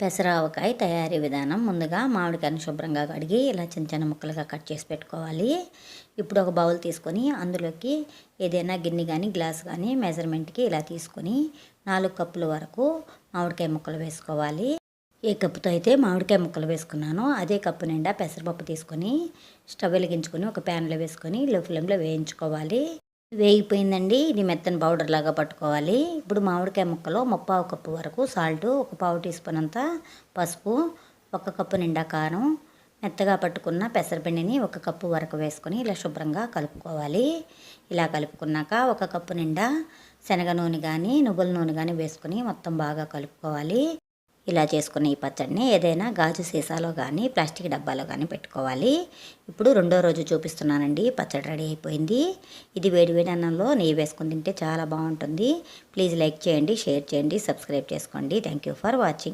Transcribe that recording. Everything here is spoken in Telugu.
పెసరావకాయ తయారీ విధానం. ముందుగా మామిడికాయను శుభ్రంగా కడిగి ఇలా చిన్న చిన్న ముక్కలుగా కట్ చేసి పెట్టుకోవాలి. ఇప్పుడు ఒక బౌల్ తీసుకొని అందులోకి ఏదైనా గిన్నె కానీ గ్లాస్ కానీ మెజర్మెంట్కి ఇలా తీసుకొని 4 కప్పుల వరకు మామిడికాయ ముక్కలు వేసుకోవాలి. ఏ కప్పుతో అయితే మామిడికాయ ముక్కలు వేసుకున్నానో అదే కప్పు నిండా పెసరపప్పు తీసుకొని స్టవ్ వెలిగించుకొని ఒక ప్యాన్లో వేసుకొని లో ఫ్లేమ్లో వేయించుకోవాలి. వేగిపోయిందండి. ఇది మెత్తని పౌడర్ లాగా పట్టుకోవాలి. ఇప్పుడు మామిడికాయ ముక్కలో 3/4 కప్పు వరకు సాల్టు, ఒక 1/4 టీ స్పూన్ అంతా పసుపు, 1 కప్పు నిండా కారం, మెత్తగా పట్టుకున్న పెసరపిండిని 1 కప్పు వరకు వేసుకొని ఇలా శుభ్రంగా కలుపుకోవాలి. ఇలా కలుపుకున్నాక 1 కప్పు నిండా శనగ నూనె కానీ నువ్వుల నూనె కానీ వేసుకొని మొత్తం బాగా కలుపుకోవాలి. ఇలా చేసుకున్న ఈ పచ్చడిని ఏదైనా గాజు సీసాలో కానీ ప్లాస్టిక్ డబ్బాలో కానీ పెట్టుకోవాలి. ఇప్పుడు రెండో రోజు చూపిస్తున్నానండి. పచ్చడి రెడీ అయిపోయింది. ఇది వేడివేడి అన్నంలో నెయ్యి వేసుకొని తింటే చాలా బాగుంటుంది. ప్లీజ్ లైక్ చేయండి, షేర్ చేయండి, సబ్స్క్రైబ్ చేసుకోండి. Thank you for watching.